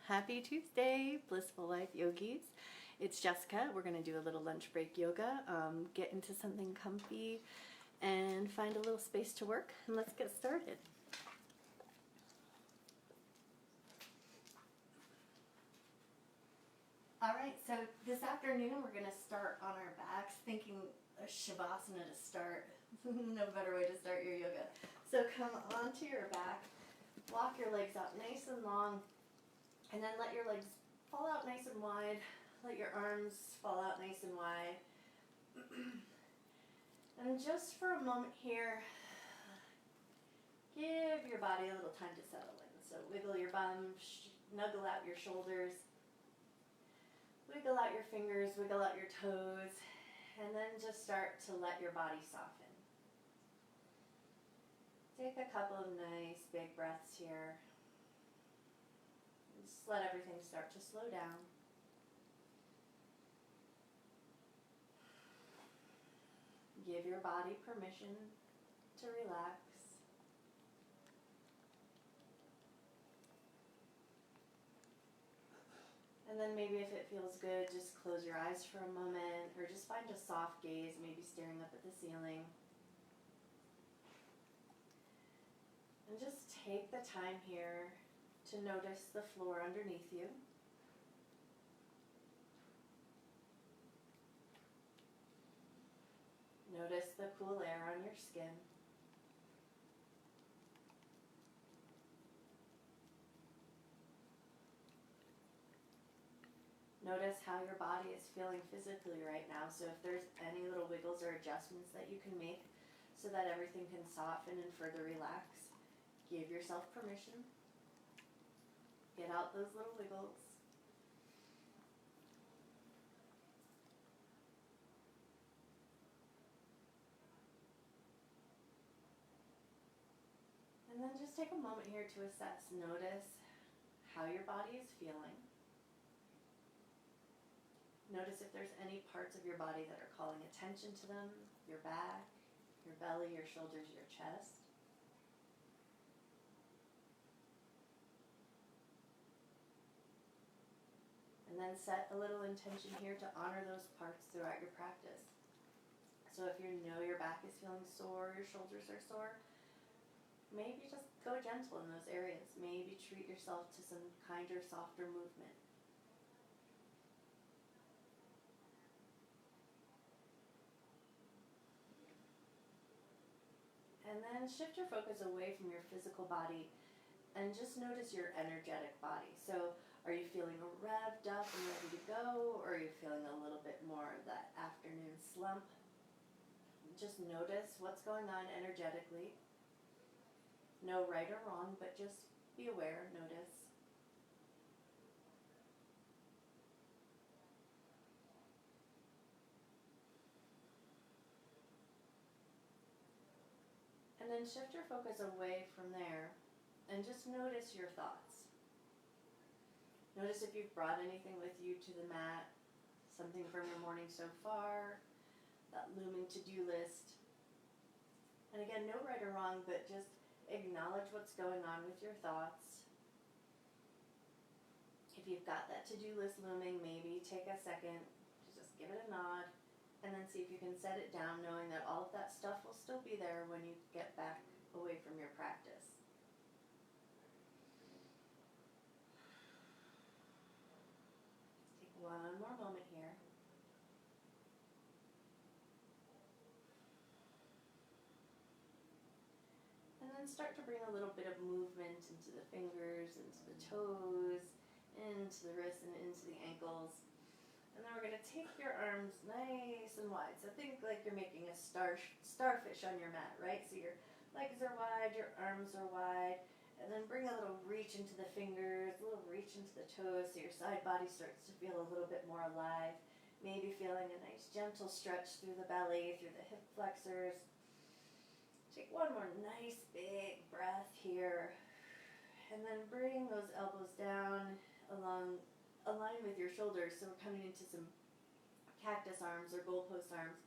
Happy Tuesday, Blissful Life Yogis. It's Jessica. We're going to do a little lunch break yoga, get into something comfy, and find a little space to work, and let's get started. Alright, so this afternoon we're going to start on our backs, thinking a Shavasana to start. No better way to start your yoga. So come onto your back, walk your legs out nice and long, and then let your legs fall out nice and wide. Let your arms fall out nice and wide. And just for a moment here, give your body a little time to settle in. So wiggle your bum, snuggle out your shoulders, wiggle out your fingers, wiggle out your toes, and then just start to let your body soften. Take a couple of nice big breaths here. Just let everything start to slow down. Give your body permission to relax. And then maybe if it feels good, just close your eyes for a moment, or just find a soft gaze, maybe staring up at the ceiling. And just take the time here to notice the floor underneath you. Notice the cool air on your skin. Notice how your body is feeling physically right now. So if there's any little wiggles or adjustments that you can make so that everything can soften and further relax, give yourself permission. Get out those little wiggles. And then just take a moment here to assess. Notice how your body is feeling. Notice if there's any parts of your body that are calling attention to them, your back, your belly, your shoulders, your chest. And then set a little intention here to honor those parts throughout your practice. So if you know your back is feeling sore, your shoulders are sore, maybe just go gentle in those areas. Maybe treat yourself to some kinder, softer movement. And then shift your focus away from your physical body and just notice your energetic body. So are you feeling revved up and ready to go, or are you feeling a little bit more of that afternoon slump? Just notice what's going on energetically. No right or wrong, but just be aware, notice. And then shift your focus away from there and just notice your thoughts. Notice if you've brought anything with you to the mat, something from your morning so far, that looming to-do list. And again, no right or wrong, but just acknowledge what's going on with your thoughts. If you've got that to-do list looming, maybe take a second to just give it a nod, and then see if you can set it down, knowing that all of that stuff will still be there when you get back away from your practice. Take one more moment here. And then start to bring a little bit of movement into the fingers, into the toes, into the wrists, and into the ankles. And then we're going to take your arms nice and wide. So think like you're making a starfish on your mat, right? So your legs are wide, your arms are wide. And then bring a little reach into the fingers, a little reach into the toes, so your side body starts to feel a little bit more alive. Maybe feeling a nice gentle stretch through the belly, through the hip flexors. Take one more nice big breath here. And then bring those elbows down align with your shoulders. So we're coming into some cactus arms or goalpost arms.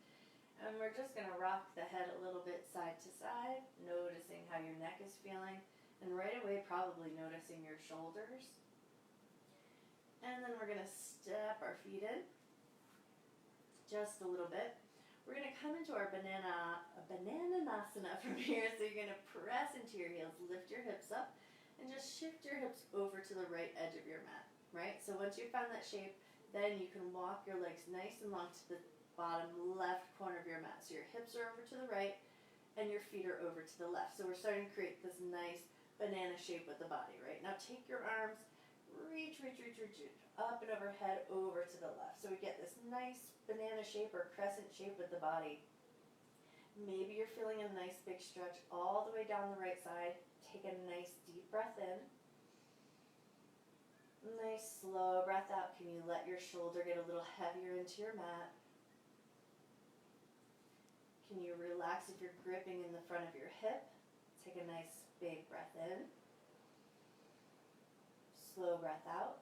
And we're just going to rock the head a little bit side to side, noticing how your neck is feeling. And right away, probably noticing your shoulders. And then we're going to step our feet in just a little bit. We're going to come into our bananasana from here. So you're going to press into your heels, lift your hips up, and just shift your hips over to the right edge of your mat, right? So once you've found that shape, then you can walk your legs nice and long to the bottom left corner of your mat. So your hips are over to the right, and your feet are over to the left. So we're starting to create this nice banana shape with the body, right? Now take your arms, reach up and overhead over to the left. So we get this nice banana shape or crescent shape with the body. Maybe you're feeling a nice big stretch all the way down the right side. Take a nice deep breath in. Nice slow breath out. Can you let your shoulder get a little heavier into your mat? Can you relax if you're gripping in the front of your hip? Take a nice big breath in. Slow breath out.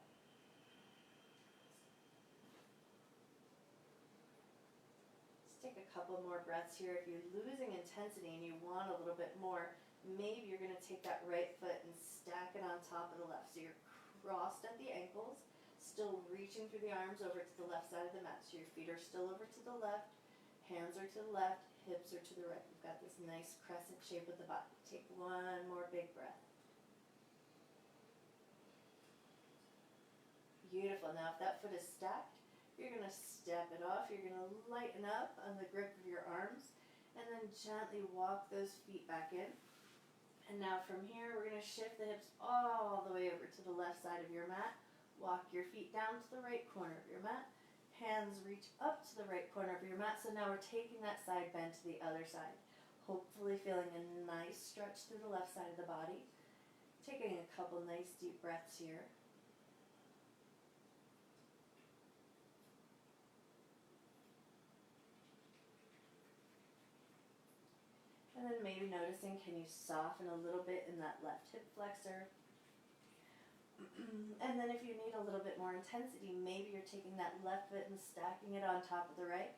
Take a couple more breaths here. If you're losing intensity and you want a little bit more, maybe you're going to take that right foot and stack it on top of the left. So you're crossed at the ankles, still reaching through the arms over to the left side of the mat. So your feet are still over to the left, hands are to the left, hips are to the right. You've got this nice crescent shape with the body. Take one more big breath. Beautiful. Now if that foot is stacked, you're going to step it off. You're going to lighten up on the grip of your arms and then gently walk those feet back in. And now from here, we're going to shift the hips all the way over to the left side of your mat. Walk your feet down to the right corner of your mat. Hands reach up to the right corner of your mat. So now we're taking that side bend to the other side. Hopefully feeling a nice stretch through the left side of the body. Taking a couple nice deep breaths here. And then maybe noticing, can you soften a little bit in that left hip flexor? And then if you need a little bit more intensity, maybe you're taking that left foot and stacking it on top of the right.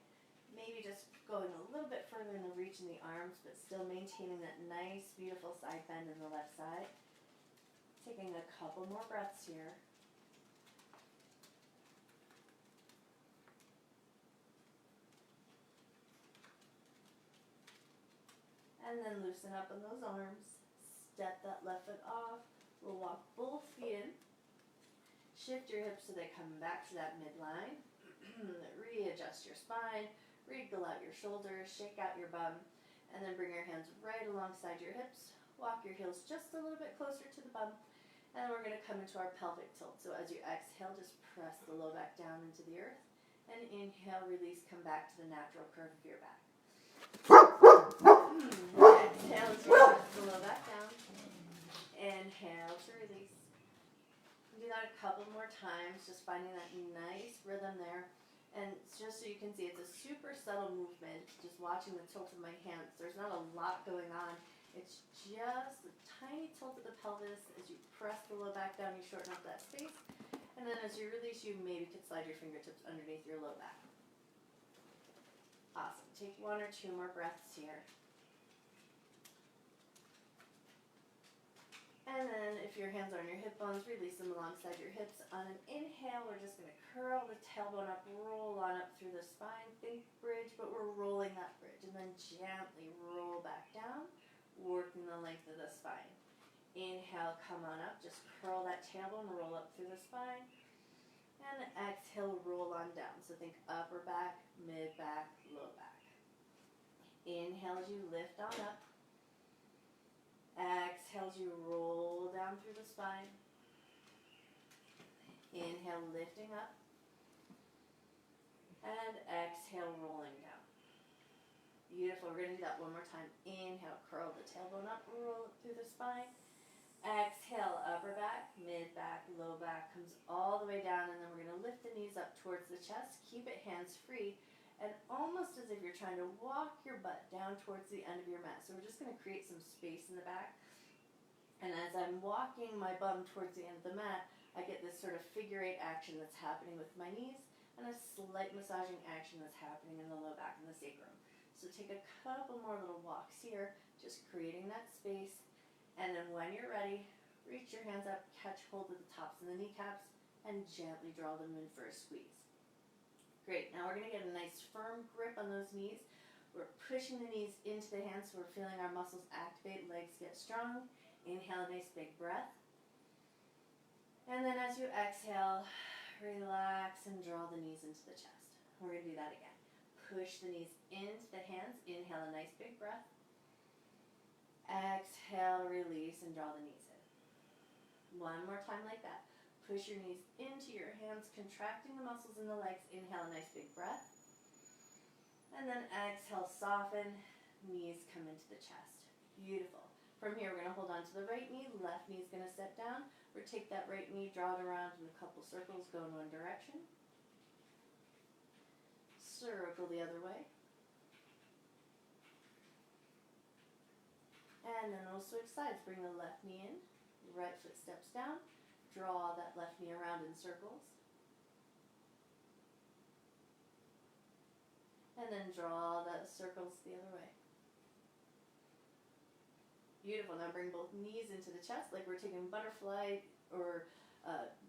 Maybe just going a little bit further in the reach in the arms, but still maintaining that nice, beautiful side bend in the left side. Taking a couple more breaths here. And then loosen up on those arms. Step that left foot off. We'll walk both feet in. Shift your hips so they come back to that midline. Readjust your spine. Wriggle out your shoulders. Shake out your bum. And then bring your hands right alongside your hips. Walk your heels just a little bit closer to the bum. And we're going to come into our pelvic tilt. So as you exhale, just press the low back down into the earth. And inhale, release, come back to the natural curve of your back. Exhale as you press the low back down. Inhale to release. Do that a couple more times, just finding that nice rhythm there. And just so you can see, it's a super subtle movement, just watching the tilt of my hands. There's not a lot going on. It's just a tiny tilt of the pelvis. As you press the low back down, you shorten up that space. And then as you release, you maybe could slide your fingertips underneath your low back. Awesome. Take one or two more breaths here. And then if your hands are on your hip bones, release them alongside your hips. On an inhale, we're just going to curl the tailbone up, roll on up through the spine. Think bridge, but we're rolling that bridge. And then gently roll back down, working the length of the spine. Inhale, come on up. Just curl that tailbone, roll up through the spine. And exhale, roll on down. So think upper back, mid back, low back. Inhale as you lift on up. Exhale as you roll down through the spine. Inhale, lifting up. And exhale, rolling down. Beautiful. We're going to do that one more time. Inhale, curl the tailbone up, roll it through the spine. Exhale, upper back, mid back, low back, comes all the way down, and then we're going to lift the knees up towards the chest. Keep it hands free, and almost as if you're trying to walk your butt down towards the end of your mat. So we're just going to create some space in the back. And as I'm walking my bum towards the end of the mat, I get this sort of figure eight action that's happening with my knees, and a slight massaging action that's happening in the low back and the sacrum. So take a couple more little walks here, just creating that space. And then when you're ready, reach your hands up, catch hold of the tops of the kneecaps, and gently draw them in for a squeeze. Great, now we're going to get a nice firm grip on those knees. We're pushing the knees into the hands so we're feeling our muscles activate, legs get strong. Inhale a nice big breath. And then as you exhale, relax and draw the knees into the chest. We're going to do that again. Push the knees into the hands. Inhale a nice big breath. Exhale, release, and draw the knees in. One more time like that. Push your knees into your hands, contracting the muscles in the legs. Inhale a nice big breath. And then exhale, soften. Knees come into the chest. Beautiful. From here, we're going to hold on to the right knee. Left knee is going to step down. Or take that right knee, draw it around in a couple circles, go in one direction. Circle the other way. And then we'll switch sides. Bring the left knee in. Right foot steps down. Draw that left knee around in circles. And then draw the circles the other way. Beautiful. Now bring both knees into the chest like we're taking butterfly or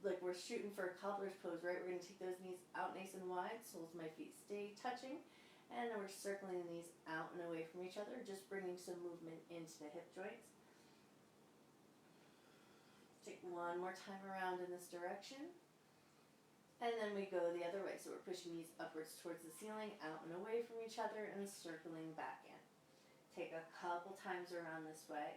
like we're shooting for a cobbler's pose, right? We're going to take those knees out nice and wide, soles of my feet stay touching. And then we're circling the knees out and away from each other, just bringing some movement into the hip joints. Take one more time around in this direction. And then we go the other way. So we're pushing knees upwards towards the ceiling, out and away from each other, and circling back in. Take a couple times around this way.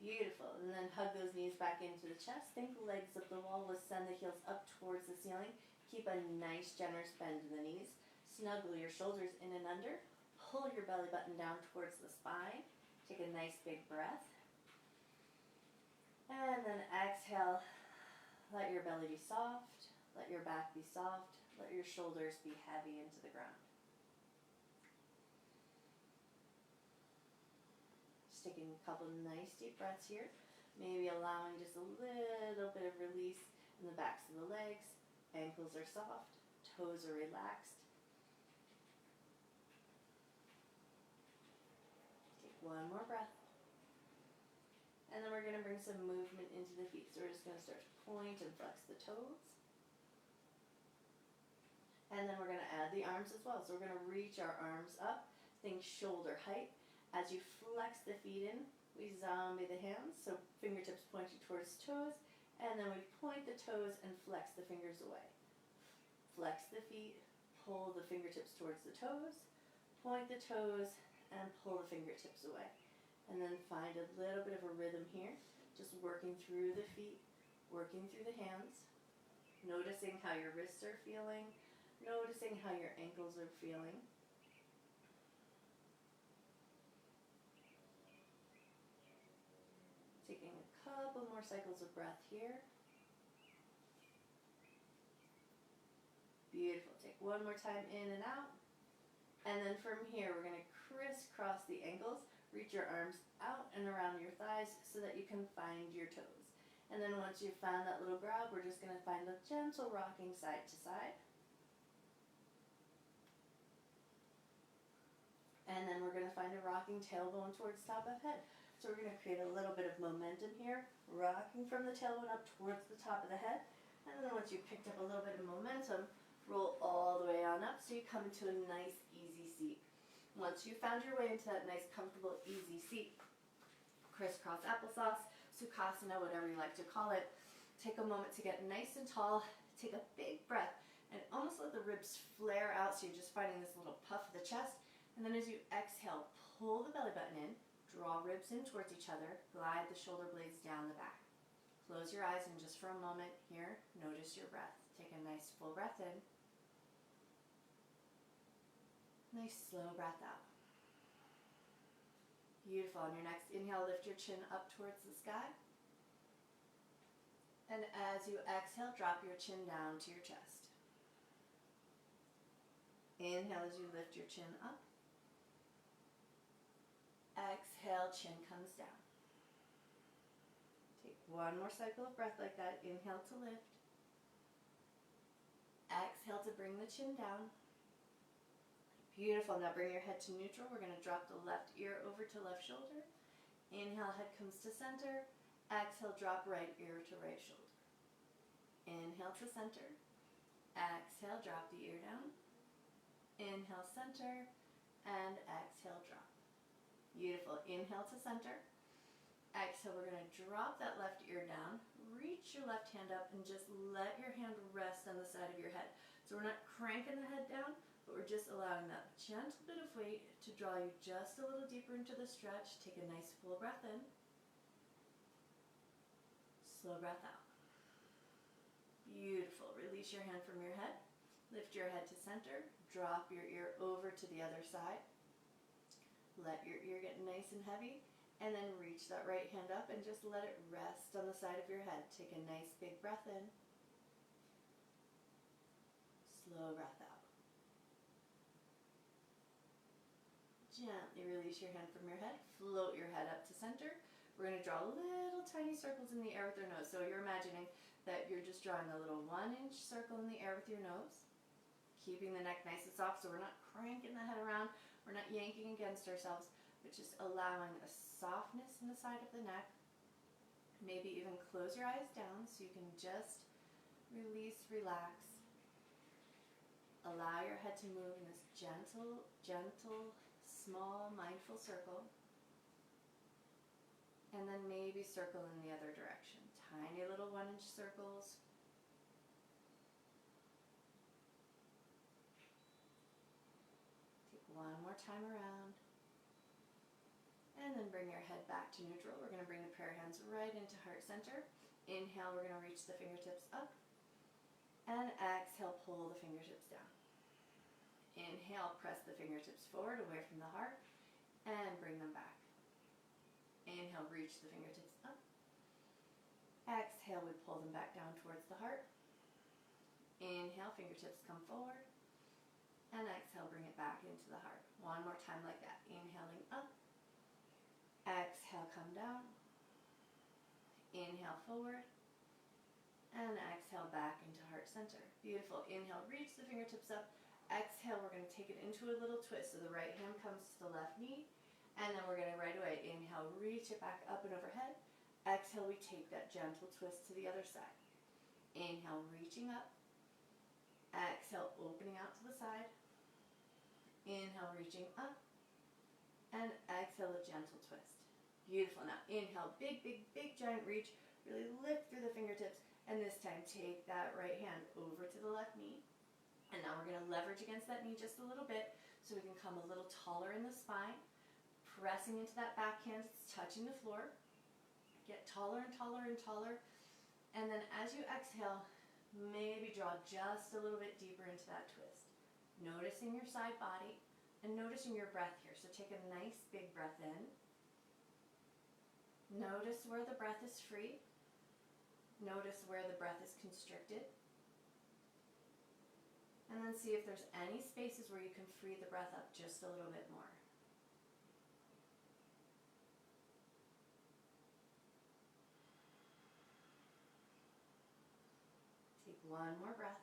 Beautiful. And then hug those knees back into the chest. Think legs up the wall. We'll send the heels up towards the ceiling. Keep a nice generous bend in the knees. Snuggle your shoulders in and under. Pull your belly button down towards the spine. Take a nice big breath. And then exhale. Let your belly be soft. Let your back be soft. Let your shoulders be heavy into the ground. Just taking a couple nice deep breaths here. Maybe allowing just a little bit of release in the backs of the legs. Ankles are soft. Toes are relaxed. Take one more breath. And then we're going to bring some movement into the feet. So we're just going to start to point and flex the toes. And then we're going to add the arms as well. So we're going to reach our arms up. Think shoulder height. As you flex the feet in, we zombie the hands. So fingertips pointing towards toes. And then we point the toes and flex the fingers away. Flex the feet. Pull the fingertips towards the toes. Point the toes and pull the fingertips away. And then find a little bit of a rhythm here. Just working through the feet. Working through the hands. Noticing how your wrists are feeling. Noticing how your ankles are feeling. Taking a couple more cycles of breath here. Beautiful. Take one more time in and out. And then from here, we're going to crisscross the ankles. Reach your arms out and around your thighs so that you can find your toes. And then once you've found that little grab, we're just going to find a gentle rocking side to side. And then we're going to find a rocking tailbone towards top of head. So we're going to create a little bit of momentum here, rocking from the tailbone up towards the top of the head. And then once you've picked up a little bit of momentum, roll all the way on up so you come to a nice, easy seat. Once you've found your way into that nice, comfortable, easy seat, crisscross applesauce, Sukhasana, whatever you like to call it, take a moment to get nice and tall, take a big breath, and almost let the ribs flare out so you're just finding this little puff of the chest. And then as you exhale, pull the belly button in, draw ribs in towards each other, glide the shoulder blades down the back. Close your eyes and just for a moment here, notice your breath. Take a nice full breath in. Nice slow breath out. Beautiful. On your next inhale, lift your chin up towards the sky. And as you exhale, drop your chin down to your chest. Inhale as you lift your chin up. Exhale, chin comes down. Take one more cycle of breath like that. Inhale to lift. Exhale to bring the chin down. Beautiful. Now bring your head to neutral. We're going to drop the left ear over to left shoulder. Inhale, head comes to center. Exhale, drop right ear to right shoulder. Inhale to center. Exhale, drop the ear down. Inhale, center. And exhale, drop. Beautiful. Inhale to center. Exhale, we're going to drop that left ear down. Reach your left hand up and just let your hand rest on the side of your head. So we're not cranking the head down, but we're just allowing that gentle bit of weight to draw you just a little deeper into the stretch. Take a nice full breath in. Slow breath out. Beautiful. Release your hand from your head. Lift your head to center. Drop your ear over to the other side. Let your ear get nice and heavy. And then reach that right hand up and just let it rest on the side of your head. Take a nice big breath in. Slow breath out. Gently release your hand from your head. Float your head up to center. We're going to draw little tiny circles in the air with our nose. So you're imagining that you're just drawing a little 1-inch circle in the air with your nose. Keeping the neck nice and soft so we're not cranking the head around. We're not yanking against ourselves, but just allowing a softness in the side of the neck. Maybe even close your eyes down so you can just release, relax. Allow your head to move in this gentle, small, mindful circle. And then maybe circle in the other direction. Tiny little 1-inch circles. Take one more time around. And then bring your head back to neutral. We're going to bring the prayer hands right into heart center. Inhale, we're going to reach the fingertips up. And exhale, pull the fingertips down. Inhale, press the fingertips forward away from the heart. And bring them back. Inhale, reach the fingertips up. Exhale, we pull them back down towards the heart. Inhale, fingertips come forward. And exhale, bring it back into the heart. One more time like that. Inhaling up. Exhale, come down. Inhale, forward. And exhale, back into heart center. Beautiful. Inhale, reach the fingertips up. Exhale, we're going to take it into a little twist. So the right hand comes to the left knee. And then we're going to right away, inhale, reach it back up and overhead. Exhale, we take that gentle twist to the other side. Inhale, reaching up. Exhale, opening out to the side. Inhale, reaching up. And exhale, a gentle twist. Beautiful. Now inhale, big, giant reach. Really lift through the fingertips. And this time, take that right hand over to the left knee. And now we're going to leverage against that knee just a little bit so we can come a little taller in the spine. Pressing into that back hand, it's touching the floor. Get taller and taller and taller. And then as you exhale, maybe draw just a little bit deeper into that twist. Noticing your side body and noticing your breath here. So take a nice big breath in. Notice where the breath is free. Notice where the breath is constricted. And then see if there's any spaces where you can free the breath up just a little bit more. Take one more breath.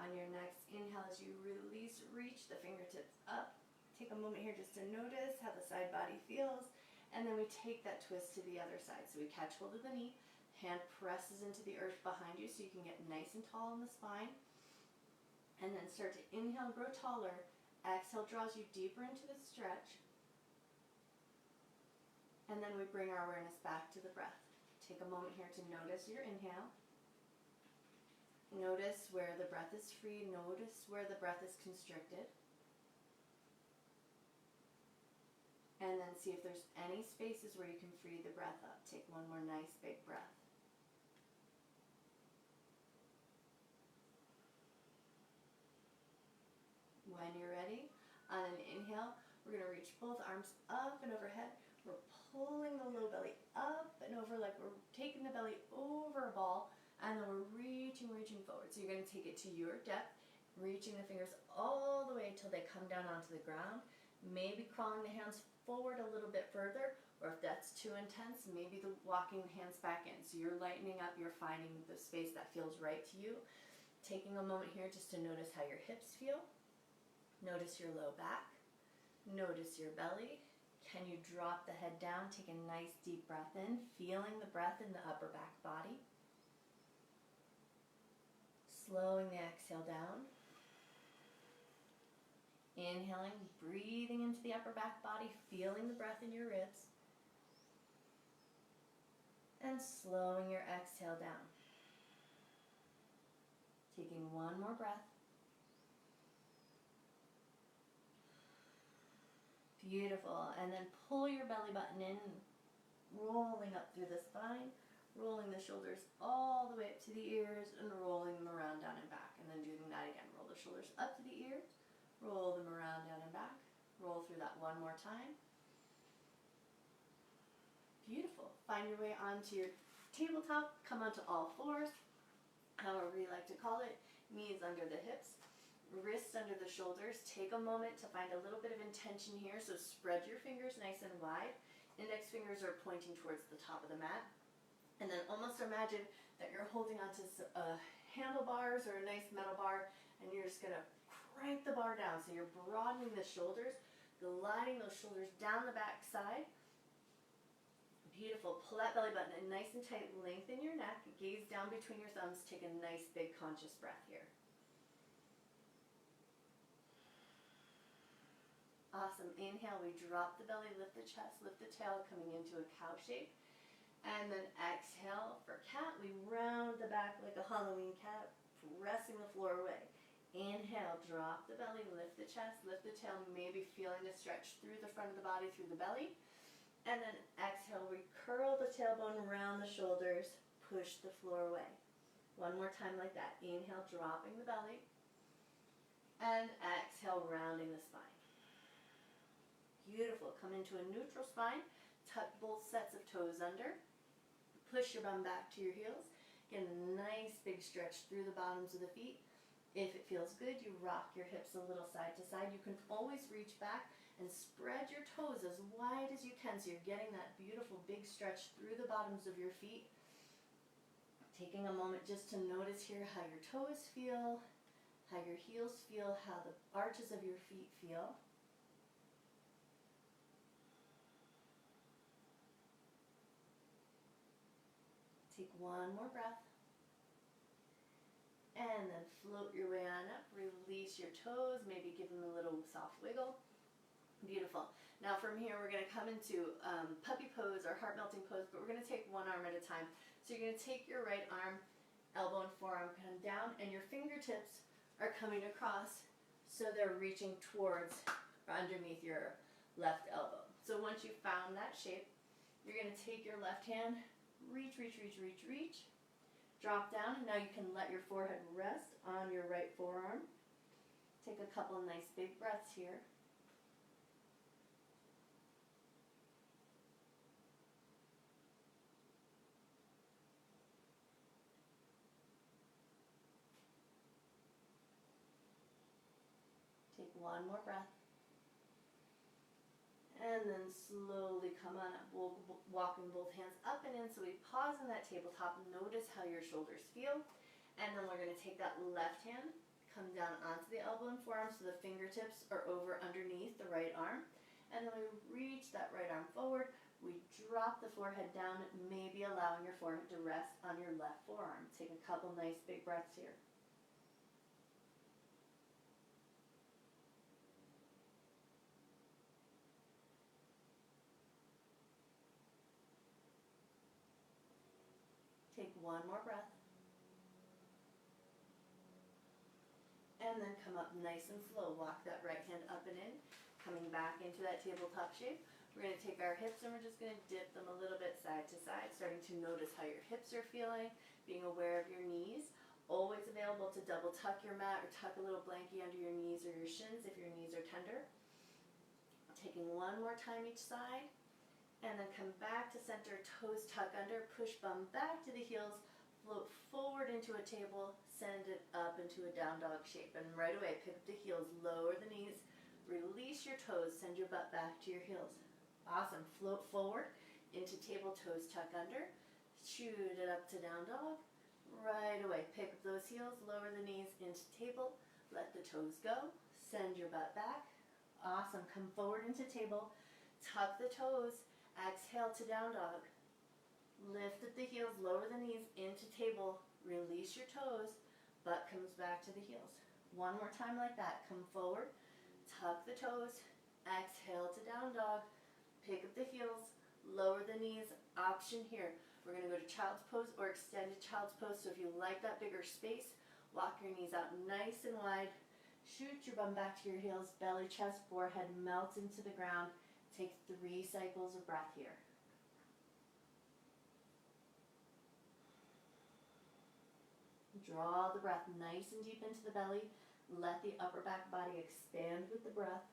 On your next inhale, as you release, reach the fingertips up. Take a moment here just to notice how the side body feels. And then we take that twist to the other side. So we catch hold of the knee. Hand presses into the earth behind you so you can get nice and tall in the spine. And then start to inhale, grow taller. Exhale draws you deeper into the stretch. And then we bring our awareness back to the breath. Take a moment here to notice your inhale. Notice where the breath is free. Notice where the breath is constricted. And then see if there's any spaces where you can free the breath up. Take one more nice big breath. When you're ready, on an inhale, we're going to reach both arms up and overhead. We're pulling the low belly up and over like we're taking the belly over a ball, and then we're reaching forward. So you're going to take it to your depth, reaching the fingers all the way until they come down onto the ground. Maybe crawling the hands forward a little bit further, or if that's too intense, maybe walking the hands back in. So you're lightening up, you're finding the space that feels right to you. Taking a moment here just to notice how your hips feel. Notice your low back. Notice your belly. Can you drop the head down? Take a nice deep breath in, feeling the breath in the upper back body. Slowing the exhale down. Inhaling, breathing into the upper back body, feeling the breath in your ribs. And slowing your exhale down. Taking one more breath. Beautiful. And then pull your belly button in, rolling up through the spine, rolling the shoulders all the way up to the ears and rolling them around, down and back. And then doing that again. Roll the shoulders up to the ears, roll them around, down and back. Roll through that one more time. Beautiful. Find your way onto your tabletop. Come onto all fours, however you like to call it. Knees under the hips, wrists under the shoulders. Take a moment to find a little bit of intention here. So spread your fingers nice and wide. Index fingers are pointing towards the top of the mat. And then almost imagine that you're holding onto handlebars or a nice metal bar, and you're just going to crank the bar down. So you're broadening the shoulders, gliding those shoulders down the back side. Beautiful. Pull that belly button in nice and tight. Lengthen your neck. Gaze down between your thumbs. Take a nice big conscious breath here. Awesome. Inhale, we drop the belly, lift the chest, lift the tail, coming into a cow shape. And then exhale for cat. We round the back like a Halloween cat, pressing the floor away. Inhale, drop the belly, lift the chest, lift the tail, maybe feeling the stretch through the front of the body, through the belly. And then exhale, we curl the tailbone around the shoulders, push the floor away. One more time like that. Inhale, dropping the belly. And exhale, rounding the spine. Beautiful. Come into a neutral spine. Tuck both sets of toes under. Push your bum back to your heels. Get a nice big stretch through the bottoms of the feet. If it feels good, you rock your hips a little side to side. You can always reach back and spread your toes as wide as you can, so you're getting that beautiful big stretch through the bottoms of your feet. Taking a moment just to notice here how your toes feel, how your heels feel, how the arches of your feet feel. Take one more breath. And then float your way on up. Release your toes, maybe give them a little soft wiggle. Beautiful. Now from here we're going to come into puppy pose or heart melting pose, but we're going to take one arm at a time. So you're going to take your right arm, elbow and forearm come down, and your fingertips are coming across so they're reaching towards or underneath your left elbow. So once you've found that shape, you're going to take your left hand, reach, drop down, and now you can let your forehead rest on your right forearm. Take a couple nice big breaths here. Take one more breath. And then slowly come on up, walking both hands up and in. So we pause in that tabletop. Notice how your shoulders feel. And then we're going to take that left hand, come down onto the elbow and forearm so the fingertips are over underneath the right arm. And then we reach that right arm forward. We drop the forehead down, maybe allowing your forehead to rest on your left forearm. Take a couple nice big breaths here. Take one more breath. And then come up nice and slow. Walk that right hand up and in, coming back into that tabletop shape. We're going to take our hips and we're just going to dip them a little bit side to side, starting to notice how your hips are feeling, being aware of your knees. Always available to double tuck your mat or tuck a little blankie under your knees or your shins if your knees are tender. Taking one more time each side. And then come back to center, toes tuck under, push bum back to the heels, float forward into a table, send it up into a down dog shape. And right away, pick up the heels, lower the knees, release your toes, send your butt back to your heels. Awesome. Float forward into table, toes tuck under, shoot it up to down dog. Right away, pick up those heels, lower the knees into table, let the toes go, send your butt back. Awesome. Come forward into table. Tuck the toes. Exhale to down dog. Lift at the heels, lower the knees into table. Release your toes. Butt comes back to the heels. One more time like that. Come forward. Tuck the toes. Exhale to down dog. Pick up the heels. Lower the knees. Option here. We're going to go to child's pose or extended child's pose. So if you like that bigger space, walk your knees out nice and wide. Shoot your bum back to your heels. Belly, chest, forehead melts into the ground. Take 3 cycles of breath here. Draw the breath nice and deep into the belly. Let the upper back body expand with the breath.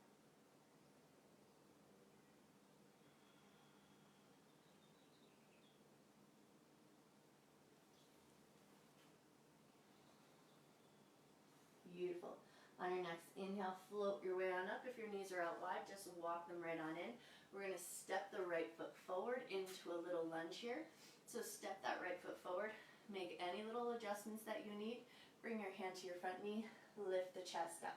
Beautiful. On your next inhale, float your way on up. If your knees are out wide, just walk them right on in. We're going to step the right foot forward into a little lunge here. So step that right foot forward. Make any little adjustments that you need. Bring your hand to your front knee. Lift the chest up.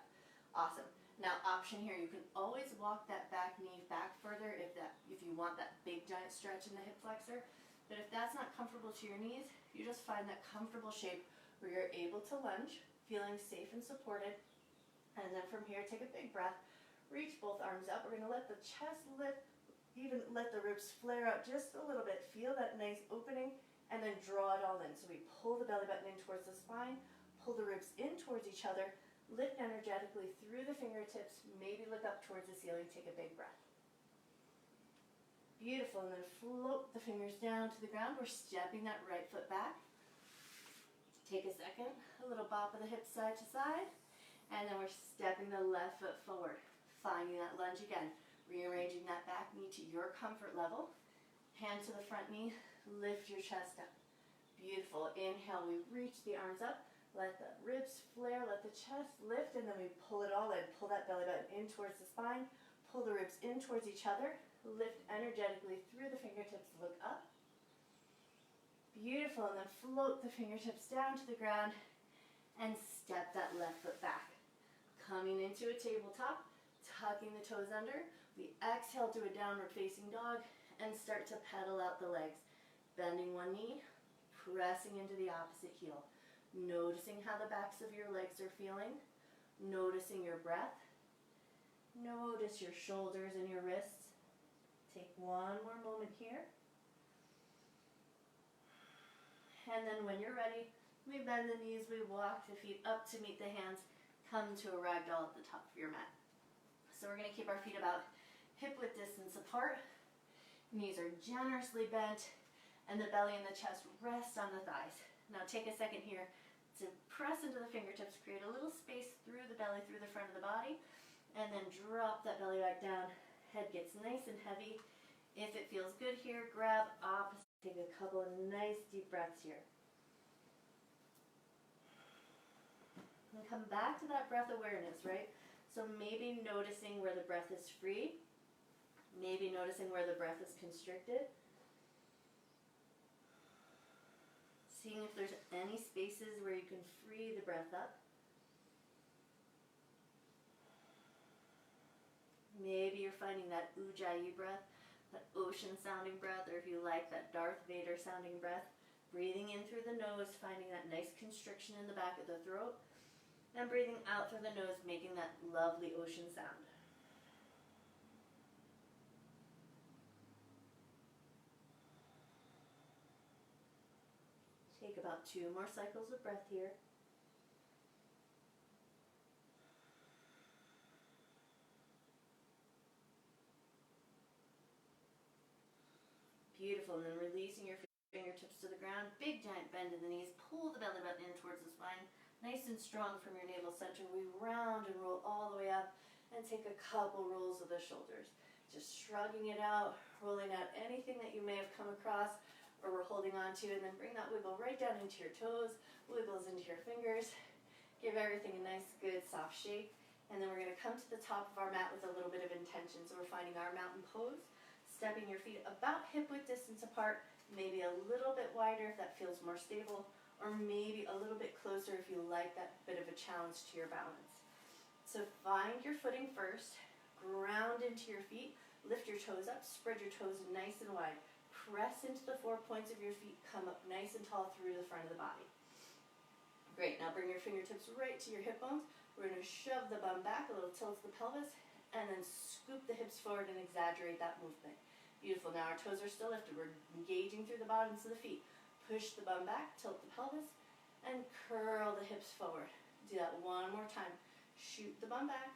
Awesome. Now option here, you can always walk that back knee back further if you want that big giant stretch in the hip flexor. But if that's not comfortable to your knees, you just find that comfortable shape where you're able to lunge, feeling safe and supported. And then from here, take a big breath. Reach both arms up. We're going to let the chest lift, even let the ribs flare out just a little bit. Feel that nice opening, and then draw it all in. So we pull the belly button in towards the spine, pull the ribs in towards each other, lift energetically through the fingertips, maybe look up towards the ceiling, take a big breath. Beautiful, and then float the fingers down to the ground. We're stepping that right foot back. Take a second, a little bop of the hips side to side. And then we're stepping the left foot forward, finding that lunge again, rearranging that back knee to your comfort level. Hand to the front knee, lift your chest up. Beautiful. Inhale, we reach the arms up, let the ribs flare, let the chest lift, and then we pull it all in. Pull that belly button in towards the spine, pull the ribs in towards each other, lift energetically through the fingertips, look up. Beautiful, and then float the fingertips down to the ground and step that left foot back. Coming into a tabletop, tucking the toes under. We exhale to a downward facing dog and start to pedal out the legs. Bending one knee, pressing into the opposite heel. Noticing how the backs of your legs are feeling. Noticing your breath. Notice your shoulders and your wrists. Take one more moment here. And then when you're ready, we bend the knees, we walk the feet up to meet the hands, come to a ragdoll at the top of your mat. So we're going to keep our feet about hip-width distance apart. Knees are generously bent, and the belly and the chest rest on the thighs. Now take a second here to press into the fingertips, create a little space through the belly, through the front of the body, and then drop that belly back down. Head gets nice and heavy. If it feels good here, grab opposite. Take a couple of nice deep breaths here. And come back to that breath awareness, right? So maybe noticing where the breath is free. Maybe noticing where the breath is constricted. Seeing if there's any spaces where you can free the breath up. Maybe you're finding that ujjayi breath, that ocean sounding breath, or if you like, that Darth Vader sounding breath. Breathing in through the nose, finding that nice constriction in the back of the throat. And breathing out through the nose, making that lovely ocean sound. Take about 2 more cycles of breath here. Beautiful, and then releasing your fingertips to the ground. Big giant bend in the knees. Pull the belly button in towards the spine. Nice and strong from your navel center. We round and roll all the way up and take a couple rolls of the shoulders. Just shrugging it out, rolling out anything that you may have come across or were holding on to, and then bring that wiggle right down into your toes, wiggles into your fingers. Give everything a nice, good, soft shape. And then we're going to come to the top of our mat with a little bit of intention. So we're finding our mountain pose, stepping your feet about hip-width distance apart, maybe a little bit wider if that feels more stable, or maybe a little bit closer if you like that bit of a challenge to your balance. So find your footing first, Ground into your feet. Lift your toes up. Spread your toes nice and wide. Press into the 4 points of your feet. Come up nice and tall through the front of the body. Great. Now bring your fingertips right to your hip bones. We're going to shove the bum back, a little tilt to the pelvis, and then scoop the hips forward and exaggerate that movement. Beautiful. Now our toes are still lifted. We're engaging through the bottoms of the feet. Push the bum back, tilt the pelvis, and curl the hips forward. Do that one more time. Shoot the bum back.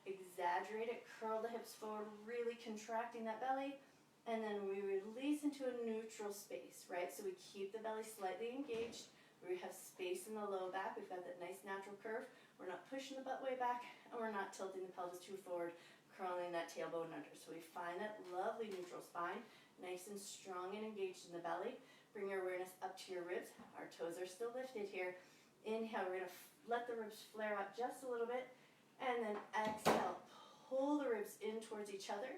Exaggerate it. Curl the hips forward, really contracting that belly. And then we release into a neutral space, right? So we keep the belly slightly engaged. We have space in the low back. We've got that nice natural curve. We're not pushing the butt way back, and we're not tilting the pelvis too forward, curling that tailbone under. So we find that lovely neutral spine, nice and strong and engaged in the belly. Bring your awareness up to your ribs. Our toes are still lifted here. Inhale, we're going to let the ribs flare up just a little bit. And then exhale, pull the ribs in towards each other.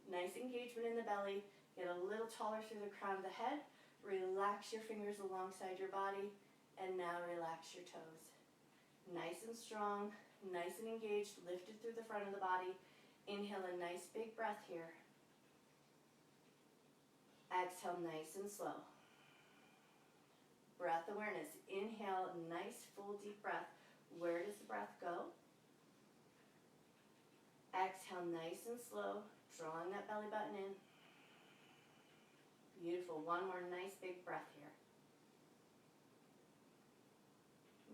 Nice engagement in the belly. Get a little taller through the crown of the head. Relax your fingers alongside your body. And now relax your toes. Nice and strong, nice and engaged, lifted through the front of the body. Inhale a nice big breath here. Exhale nice and slow. Breath awareness. Inhale, nice full deep breath. Where does the breath go? Exhale nice and slow, drawing that belly button in. Beautiful. One more nice big breath here.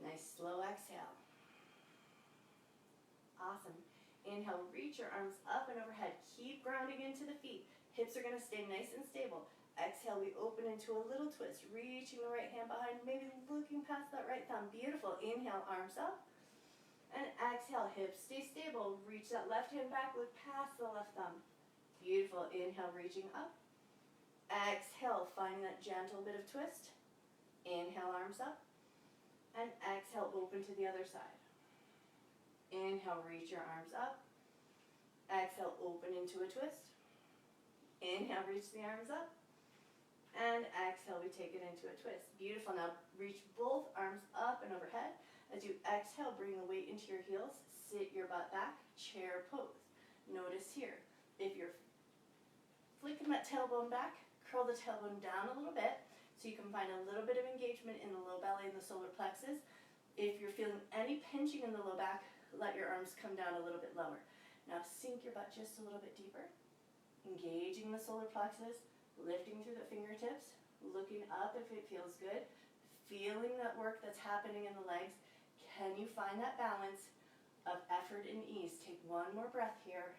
Nice slow exhale. Awesome. Inhale, reach your arms up and overhead. Keep grounding into the feet. Hips are going to stay nice and stable. Exhale, we open into a little twist, reaching the right hand behind, maybe looking past that right thumb. Beautiful. Inhale, arms up. And exhale, hips stay stable. Reach that left hand back, look past the left thumb. Beautiful. Inhale, reaching up. Exhale, find that gentle bit of twist. Inhale, arms up. And exhale, open to the other side. Inhale, reach your arms up. Exhale, open into a twist. Inhale, reach the arms up. And exhale, we take it into a twist. Beautiful. Now reach both arms up and overhead. As you exhale, bring the weight into your heels. Sit your butt back, chair pose. Notice here, if you're flicking that tailbone back, curl the tailbone down a little bit so you can find a little bit of engagement in the low belly and the solar plexus. If you're feeling any pinching in the low back, let your arms come down a little bit lower. Now sink your butt just a little bit deeper, engaging the solar plexus, lifting through the fingertips, looking up if it feels good, feeling that work that's happening in the legs. Can you find that balance of effort and ease? Take one more breath here.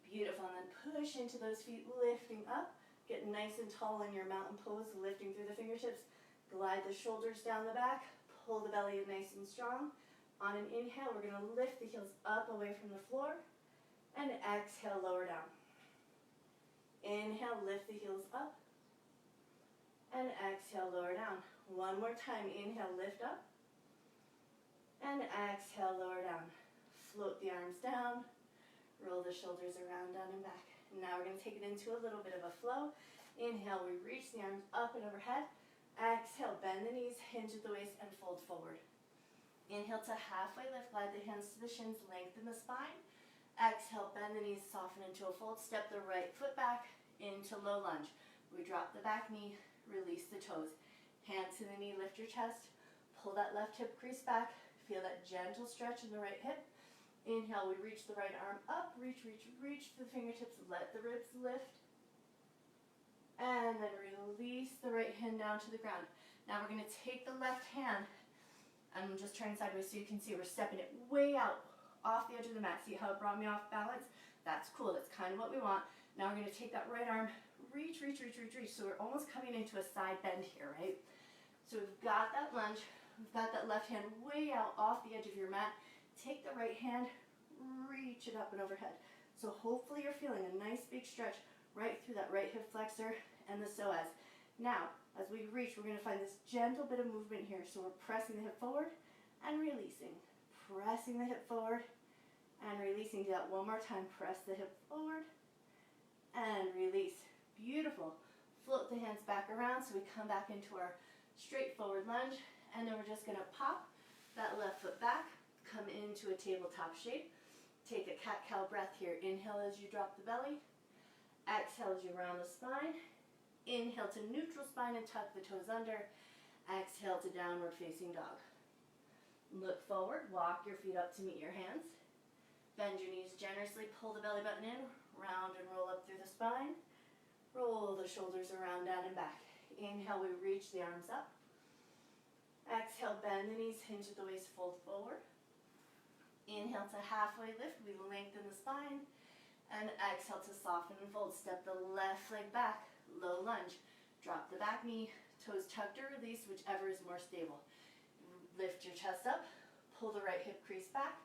Beautiful. And then push into those feet, lifting up. Get nice and tall in your mountain pose, lifting through the fingertips. Glide the shoulders down the back. Pull the belly in nice and strong. On an inhale, we're going to lift the heels up away from the floor. And exhale, lower down. Inhale, lift the heels up. And exhale, lower down. One more time. Inhale, lift up. And exhale, lower down. Float the arms down. Roll the shoulders around, down, and back. Now we're going to take it into a little bit of a flow. Inhale, we reach the arms up and overhead. Exhale, bend the knees, hinge at the waist, and fold forward. Inhale to halfway lift, glide the hands to the shins, lengthen the spine. Exhale, bend the knees, soften into a fold. Step the right foot back into low lunge. We drop the back knee, release the toes. Hands to the knee, lift your chest. Pull that left hip crease back. Feel that gentle stretch in the right hip. Inhale, we reach the right arm up. Reach, reach, reach to the fingertips. Let the ribs lift. And then release the right hand down to the ground. Now we're going to take the left hand. I'm just turning sideways so you can see we're stepping it way out off the edge of the mat. See how it brought me off balance? That's cool. That's kind of what we want. Now we're going to take that right arm, reach, reach, reach, reach, reach. So we're almost coming into a side bend here, right? So we've got that lunge. We've got that left hand way out off the edge of your mat. Take the right hand, reach it up and overhead. So hopefully you're feeling a nice big stretch right through that right hip flexor and the psoas. Now, as we reach, we're going to find this gentle bit of movement here. So we're pressing the hip forward and releasing. Pressing the hip forward and releasing. Do that one more time. Press the hip forward and release. Beautiful. Float the hands back around so we come back into our straight forward lunge. And then we're just going to pop that left foot back, come into a tabletop shape. Take a cat-cow breath here. Inhale as you drop the belly. Exhale as you round the spine. Inhale to neutral spine and tuck the toes under. Exhale to downward facing dog. Look forward, walk your feet up to meet your hands. Bend your knees generously, pull the belly button in, round and roll up through the spine. Roll the shoulders around, down and back. Inhale, we reach the arms up. Exhale, bend the knees, hinge at the waist, fold forward. Inhale to halfway lift, we lengthen the spine. And exhale to soften and fold. Step the left leg back, low lunge. Drop the back knee, toes tucked or release, whichever is more stable. Lift your chest up, pull the right hip crease back.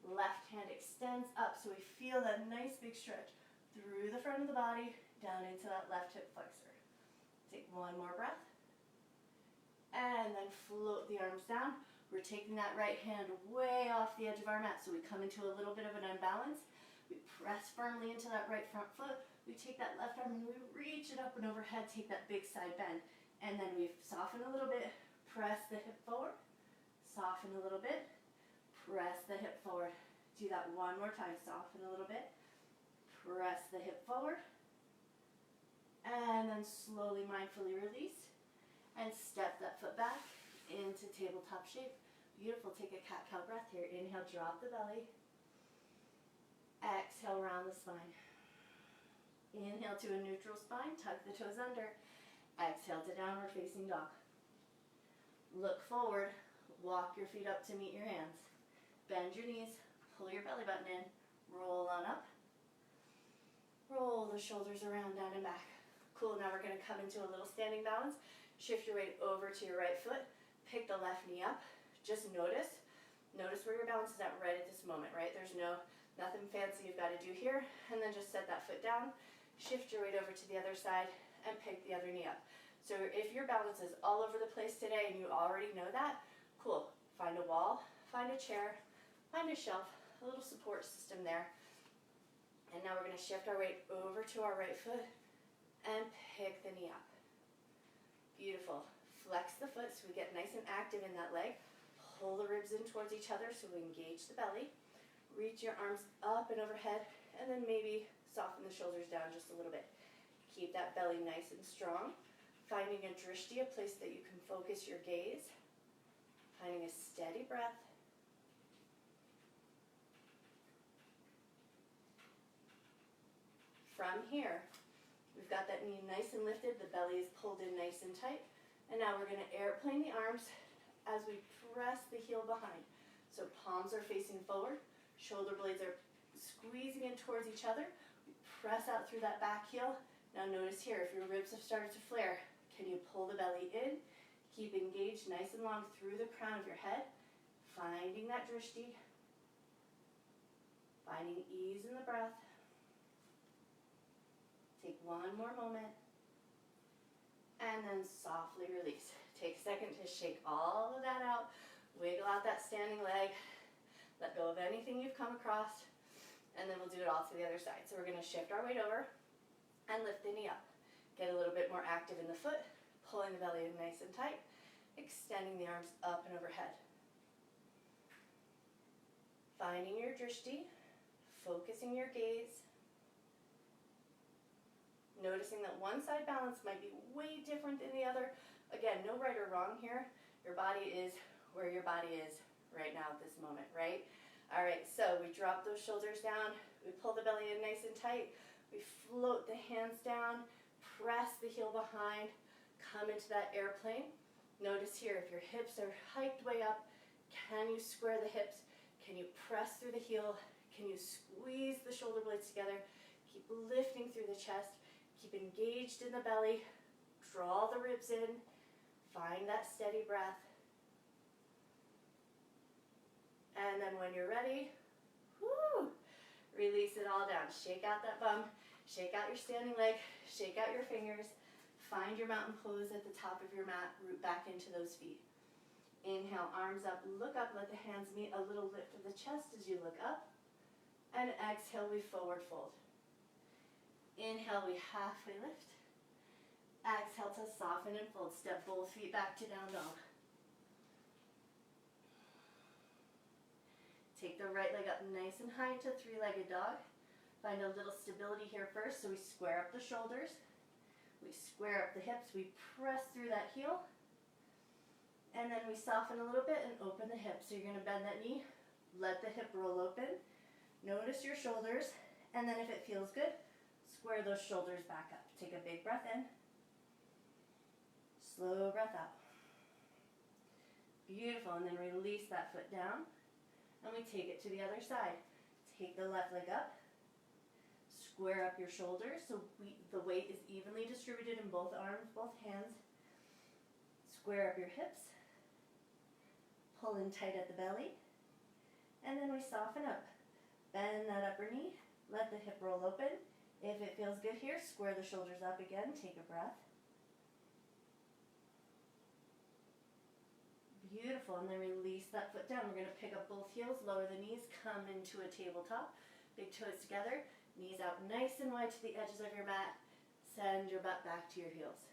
Left hand extends up so we feel that nice big stretch through the front of the body, down into that left hip flexor. Take one more breath. And then float the arms down. We're taking that right hand way off the edge of our mat, so we come into a little bit of an unbalance. We press firmly into that right front foot. We take that left arm and we reach it up and overhead, take that big side bend. And then we soften a little bit, press the hip forward, soften a little bit, press the hip forward. Do that one more time, soften a little bit, press the hip forward, and then slowly, mindfully release, and step that foot back into tabletop shape. Beautiful, take a cat-cow breath here. Inhale, drop the belly. Exhale, round the spine. Inhale to a neutral spine, tuck the toes under. Exhale to downward facing dog. Look forward, walk your feet up to meet your hands. Bend your knees, pull your belly button in, roll on up. Roll the shoulders around, down and back. Cool, now we're gonna come into a little standing balance. Shift your weight over to your right foot, pick the left knee up. Just notice where your balance is at right at this moment, right? There's nothing fancy you've got to do here. And then just set that foot down, shift your weight over to the other side, and pick the other knee up. So if your balance is all over the place today and you already know that, cool. Find a wall, find a chair, find a shelf, a little support system there. And now we're going to shift our weight over to our right foot and pick the knee up. Beautiful. Flex the foot so we get nice and active in that leg. Pull the ribs in towards each other so we engage the belly. Reach your arms up and overhead, and then maybe soften the shoulders down just a little bit. Keep that belly nice and strong. Finding a drishti, a place that you can focus your gaze. Finding a steady breath. From here, we've got that knee nice and lifted, the belly is pulled in nice and tight, and now we're going to airplane the arms as we press the heel behind. So palms are facing forward, shoulder blades are squeezing in towards each other. We press out through that back heel. Now notice here, if your ribs have started to flare, can you pull the belly in? Keep engaged nice and long through the crown of your head, finding that drishti, finding ease in the breath. Take one more moment, and then softly release. Take a second to shake all of that out, wiggle out that standing leg, let go of anything you've come across, and then we'll do it all to the other side. So we're going to shift our weight over and lift the knee up. Get a little bit more active in the foot, pulling the belly in nice and tight, extending the arms up and overhead. Finding your drishti, focusing your gaze, noticing that one side balance might be way different than the other. Again, no right or wrong here. Your body is where your body is right now at this moment, right? All right, so we drop those shoulders down. We pull the belly in nice and tight. We float the hands down, press the heel behind, come into that airplane. Notice here, if your hips are hiked way up, can you square the hips? Can you press through the heel? Can you squeeze the shoulder blades together? Keep lifting through the chest. Keep engaged in the belly. Draw the ribs in. Find that steady breath. And then when you're ready, whoo, release it all down. Shake out that bum. Shake out your standing leg. Shake out your fingers. Find your mountain pose at the top of your mat. Root back into those feet. Inhale, arms up, look up, let the hands meet. A little lift of the chest as you look up. And exhale, we forward fold. Inhale, we halfway lift. Exhale to soften and fold. Step both feet back to down dog. Take the right leg up nice and high into three-legged dog. Find a little stability here first, so we square up the shoulders. We square up the hips, we press through that heel, and then we soften a little bit and open the hips. So you're going to bend that knee, let the hip roll open, notice your shoulders, and then if it feels good, square those shoulders back up. Take a big breath in, slow breath out. Beautiful, and then release that foot down, and we take it to the other side. Take the left leg up, square up your shoulders so the weight is evenly distributed in both arms, both hands. Square up your hips, pull in tight at the belly, and then we soften up. Bend that upper knee, let the hip roll open. If it feels good here, square the shoulders up again, take a breath. Beautiful, and then release that foot down. We're going to pick up both heels, lower the knees, come into a tabletop. Big toes together, knees out nice and wide to the edges of your mat. Send your butt back to your heels.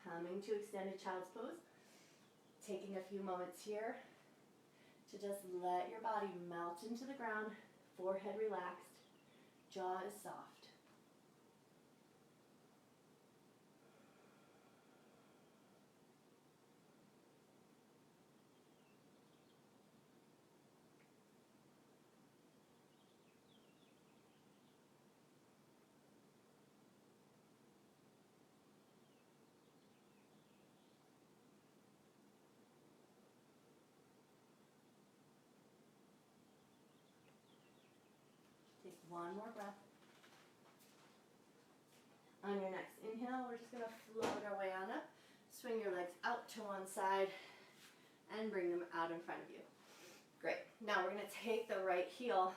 Coming to extended child's pose. Taking a few moments here to just let your body melt into the ground, forehead relaxed, jaw is soft. Take one more breath. On your next inhale, we're just going to float our way on up. Swing your legs out to one side and bring them out in front of you. Great. Now we're going to take the right heel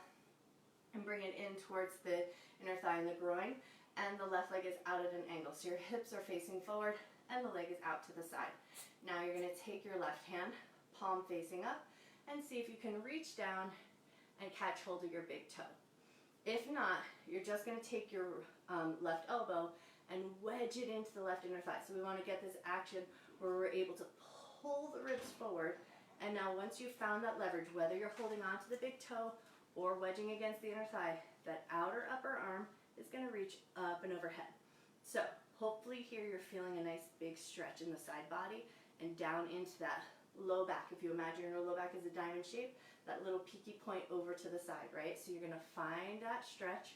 and bring it in towards the inner thigh and the groin, and the left leg is out at an angle. So your hips are facing forward and the leg is out to the side. Now you're going to take your left hand, palm facing up, and see if you can reach down and catch hold of your big toe. If not, you're just going to take your left elbow and wedge it into the left inner thigh. So we want to get this action where we're able to pull the ribs forward. And now once you've found that leverage, whether you're holding onto the big toe or wedging against the inner thigh, that outer upper arm is going to reach up and overhead. So hopefully here you're feeling a nice big stretch in the side body and down into that low back. If you imagine your low back is a diamond shape, that little peaky point over to the side, right? So you're going to find that stretch,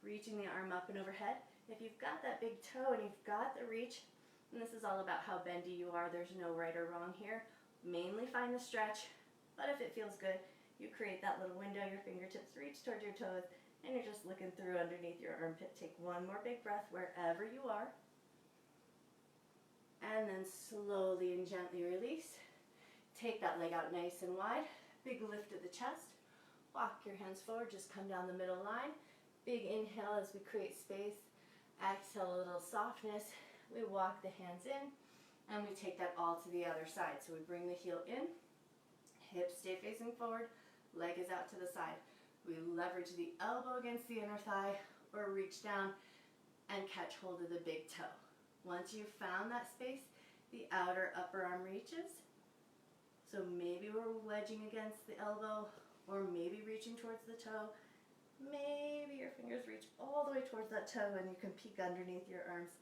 reaching the arm up and overhead. If you've got that big toe and you've got the reach, and this is all about how bendy you are, there's no right or wrong here. Mainly find the stretch, but if it feels good, you create that little window, your fingertips reach towards your toes, and you're just looking through underneath your armpit. Take one more big breath wherever you are, and then slowly and gently release. Take that leg out nice and wide. Big lift of the chest. Walk your hands forward, just come down the middle line. Big inhale as we create space. Exhale, a little softness. We walk the hands in, and we take that all to the other side. So we bring the heel in, hips stay facing forward, leg is out to the side. We leverage the elbow against the inner thigh or reach down and catch hold of the big toe. Once you've found that space, the outer upper arm reaches. So maybe we're wedging against the elbow or maybe reaching towards the toe. Maybe your fingers reach all the way towards that toe and you can peek underneath your arms.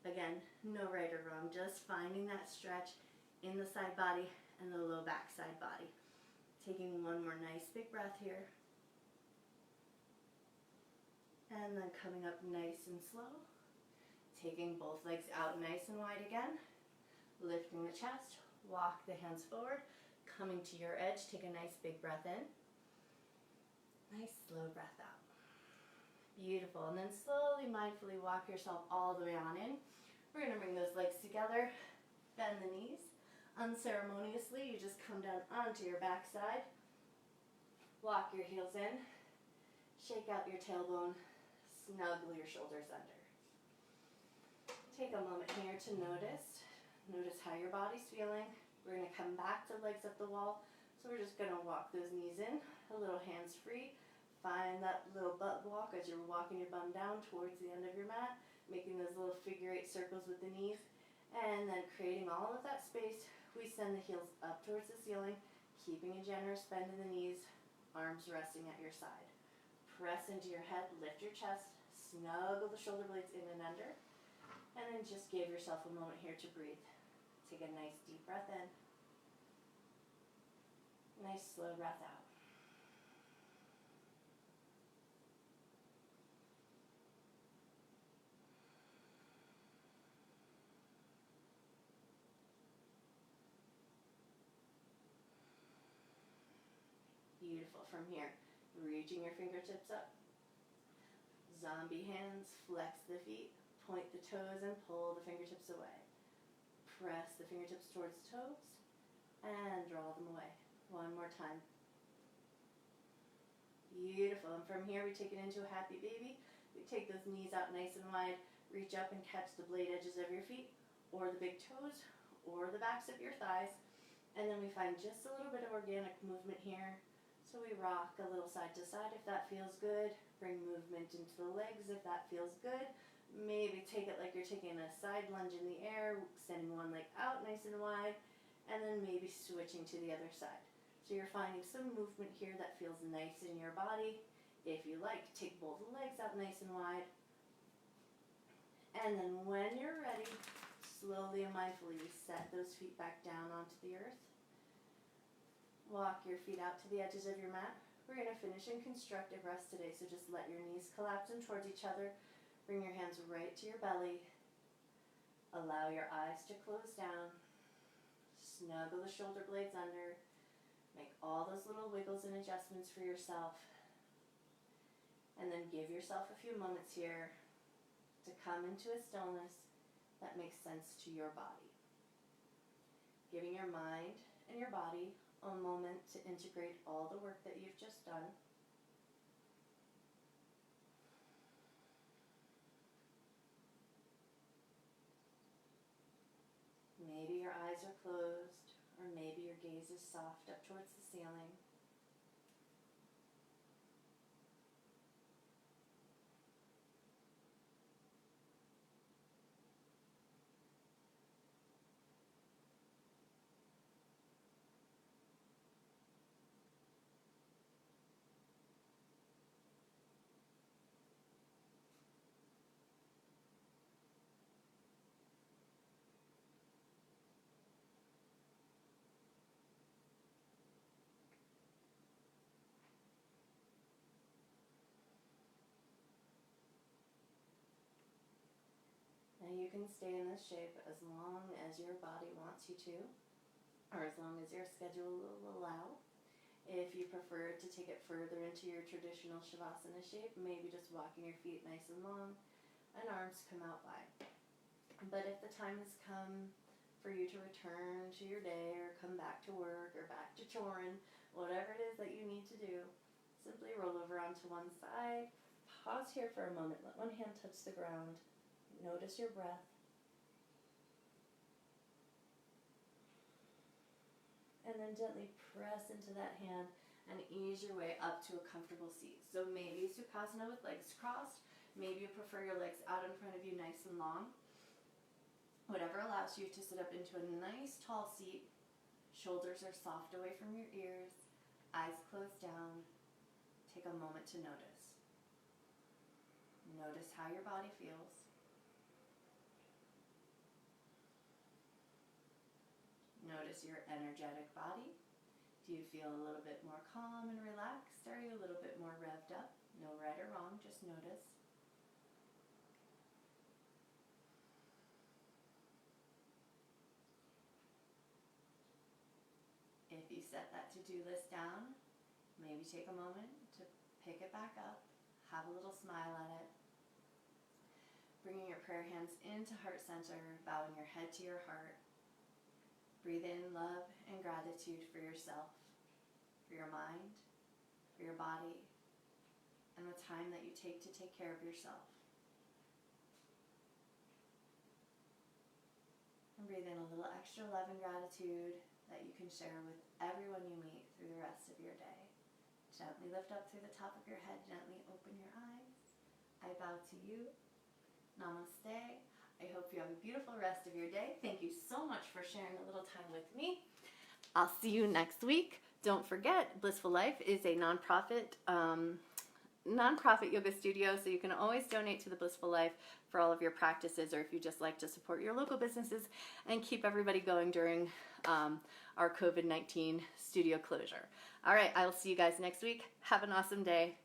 Again, no right or wrong, just finding that stretch in the side body and the low back side body. Taking one more nice big breath here. And then coming up nice and slow. Taking both legs out nice and wide again. Lifting the chest. Walk the hands forward, coming to your edge, take a nice big breath in. Nice slow breath out. Beautiful, and then slowly, mindfully walk yourself all the way on in. We're going to bring those legs together, bend the knees. Unceremoniously, you just come down onto your backside. Walk your heels in, shake out your tailbone, snuggle your shoulders under. Take a moment here to notice how your body's feeling. We're going to come back to legs up the wall. So we're just going to walk those knees in, a little hands free. Find that little butt walk as you're walking your bum down towards the end of your mat, making those little figure 8 circles with the knees. And then creating all of that space, we send the heels up towards the ceiling, keeping a generous bend in the knees, arms resting at your side. Press into your head, lift your chest, snuggle the shoulder blades in and under, and then just give yourself a moment here to breathe. Take a nice deep breath in. Nice slow breath out. Beautiful. From here, reaching your fingertips up. Zombie hands, flex the feet, point the toes and pull the fingertips away. Press the fingertips towards the toes and draw them away. One more time. Beautiful. And from here we take it into a happy baby. We take those knees out nice and wide, reach up and catch the blade edges of your feet or the big toes or the backs of your thighs. And then we find just a little bit of organic movement here. So we rock a little side to side if that feels good. Bring movement into the legs if that feels good. Maybe take it like you're taking a side lunge in the air, extending one leg out nice and wide, and then maybe switching to the other side. So you're finding some movement here that feels nice in your body. If you like, take both legs out nice and wide. And then when you're ready, slowly and mindfully set those feet back down onto the earth. Walk your feet out to the edges of your mat. We're going to finish in constructive rest today, so just let your knees collapse in towards each other. Bring your hands right to your belly. Allow your eyes to close down. Snuggle the shoulder blades under. Make all those little wiggles and adjustments for yourself. And then give yourself a few moments here to come into a stillness that makes sense to your body. Giving your mind and your body a moment to integrate all the work that you've just done. Maybe your eyes are closed, or maybe your gaze is soft up towards the ceiling. Now you can stay in this shape as long as your body wants you to, or as long as your schedule will allow. If you prefer to take it further into your traditional Shavasana shape, maybe just walking your feet nice and long and arms come out wide. But if the time has come for you to return to your day or come back to work or back to chorin, whatever it is that you need to do, simply roll over onto one side. Pause here for a moment. Let one hand touch the ground. Notice your breath. And then gently press into that hand and ease your way up to a comfortable seat. So maybe Sukhasana with legs crossed. Maybe you prefer your legs out in front of you nice and long. Whatever allows you to sit up into a nice tall seat. Shoulders are soft away from your ears. Eyes closed down. Take a moment to notice. Notice how your body feels. Notice your energetic body. Do you feel a little bit more calm and relaxed? Are you a little bit more revved up? No right or wrong, just notice. If you set that to-do list down, maybe take a moment to pick it back up. Have a little smile at it. Bringing your prayer hands into heart center, bowing your head to your heart. Breathe in love and gratitude for yourself, for your mind, for your body, and the time that you take to take care of yourself. And breathe in a little extra love and gratitude that you can share with everyone you meet through the rest of your day. Gently lift up through the top of your head, gently open your eyes. I bow to you. Namaste. I hope you have a beautiful rest of your day. Thank you so much for sharing a little time with me. I'll see you next week. Don't forget, Blissful Life is a nonprofit yoga studio, so you can always donate to the Blissful Life for all of your practices, or if you just like to support your local businesses and keep everybody going during our COVID-19 studio closure. All right, I will see you guys next week. Have an awesome day.